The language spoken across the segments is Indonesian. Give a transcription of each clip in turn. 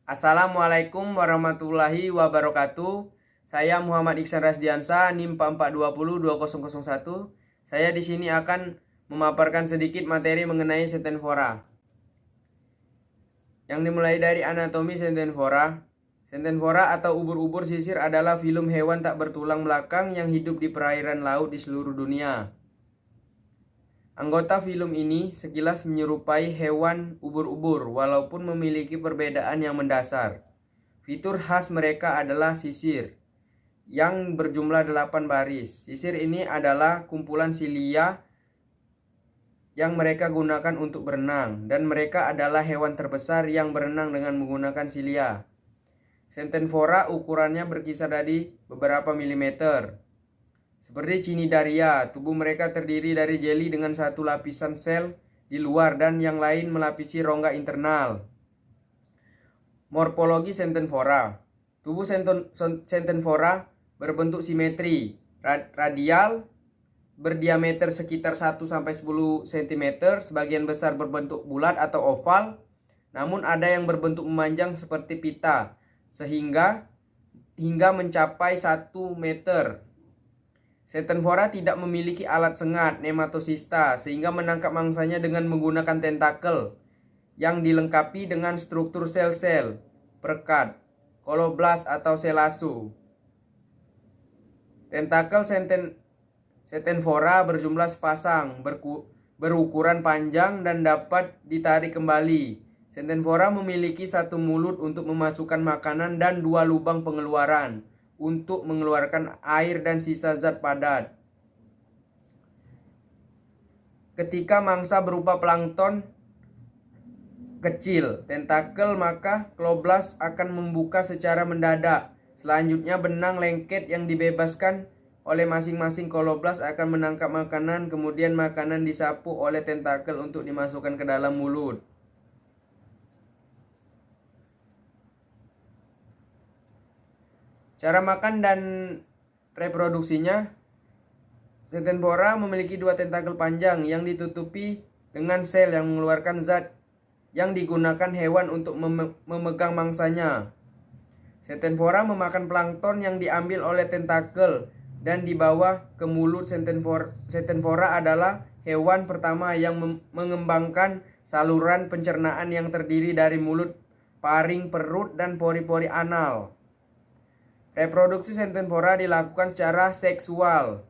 Assalamualaikum warahmatullahi wabarakatuh. Saya Muhammad Iksan Rasdiansa, NIM 44202001. Saya di sini akan memaparkan sedikit materi mengenai Centenvora. Yang dimulai dari anatomi Centenvora. Centenvora atau ubur-ubur sisir adalah filum hewan tak bertulang belakang yang hidup di perairan laut di seluruh dunia. Anggota filum ini sekilas menyerupai hewan ubur-ubur walaupun memiliki perbedaan yang mendasar. Fitur khas mereka adalah sisir yang berjumlah 8 baris. Sisir ini adalah kumpulan silia yang mereka gunakan untuk berenang, dan mereka adalah hewan terbesar yang berenang dengan menggunakan silia. Centenvora ukurannya berkisar dari beberapa milimeter. Seperti Cnidaria, tubuh mereka terdiri dari jeli dengan satu lapisan sel di luar dan yang lain melapisi rongga internal. Morfologi Centenvora. Tubuh Centenvora berbentuk simetri, radial, berdiameter sekitar 1-10 cm, sebagian besar berbentuk bulat atau oval, namun ada yang berbentuk memanjang seperti pita, hingga mencapai 1 meter. Centenvora tidak memiliki alat sengat nematosista sehingga menangkap mangsanya dengan menggunakan tentakel yang dilengkapi dengan struktur sel-sel perekat, koloblast atau selasu. Tentakel Centenvora berjumlah sepasang, berukuran panjang dan dapat ditarik kembali. Centenvora memiliki satu mulut untuk memasukkan makanan dan 2 lubang pengeluaran untuk mengeluarkan air dan sisa zat padat. Ketika mangsa berupa plankton kecil, tentakel, maka kloblas akan membuka secara mendadak. Selanjutnya benang lengket yang dibebaskan oleh masing-masing koloblas akan menangkap makanan, kemudian makanan disapu oleh tentakel untuk dimasukkan ke dalam mulut. Cara makan dan reproduksinya. Centenvora memiliki 2 tentakel panjang yang ditutupi dengan sel yang mengeluarkan zat yang digunakan hewan untuk memegang mangsanya. Centenvora memakan plankton yang diambil oleh tentakel dan dibawa ke mulut. Centenvora adalah hewan pertama yang mengembangkan saluran pencernaan yang terdiri dari mulut, paring, perut, dan pori-pori anal. Reproduksi Centenvora dilakukan secara seksual,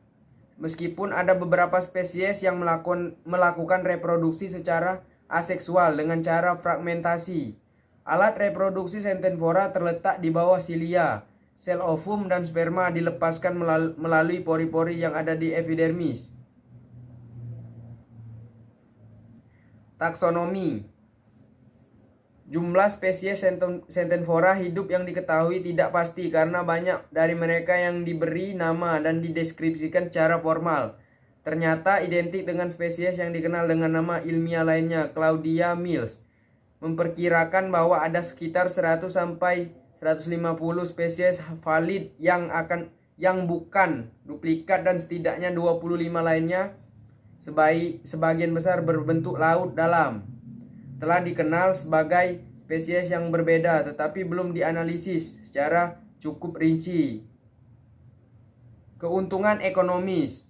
meskipun ada beberapa spesies yang melakukan reproduksi secara aseksual dengan cara fragmentasi. Alat reproduksi Centenvora terletak di bawah silia. Sel ovum dan sperma dilepaskan melalui pori-pori yang ada di epidermis. Taksonomi. Jumlah spesies Centenvora hidup yang diketahui tidak pasti karena banyak dari mereka yang diberi nama dan dideskripsikan secara formal ternyata identik dengan spesies yang dikenal dengan nama ilmiah lainnya. Claudia Mills memperkirakan bahwa ada sekitar 100-150 spesies valid yang bukan duplikat dan setidaknya 25 lainnya, sebagian besar berbentuk laut dalam, telah dikenal sebagai spesies yang berbeda tetapi belum dianalisis secara cukup rinci. Keuntungan ekonomis.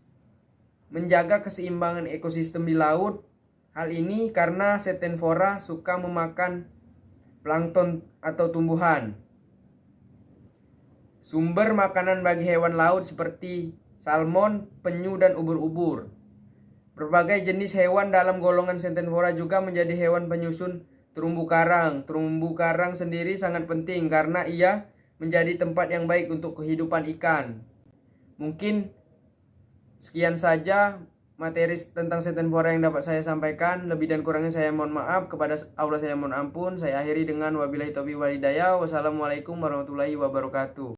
Menjaga keseimbangan ekosistem di laut. Hal ini karena Centenvora suka memakan plankton atau tumbuhan. Sumber makanan bagi hewan laut seperti salmon, penyu, dan ubur-ubur. Berbagai jenis hewan dalam golongan Centenvora juga menjadi hewan penyusun terumbu karang. Terumbu karang sendiri sangat penting karena ia menjadi tempat yang baik untuk kehidupan ikan. Mungkin sekian saja materi tentang Centenvora yang dapat saya sampaikan. Lebih dan kurangnya saya mohon maaf. Kepada Allah saya mohon ampun. Saya akhiri dengan wabillahi taufiq wal hidayah. Wassalamualaikum warahmatullahi wabarakatuh.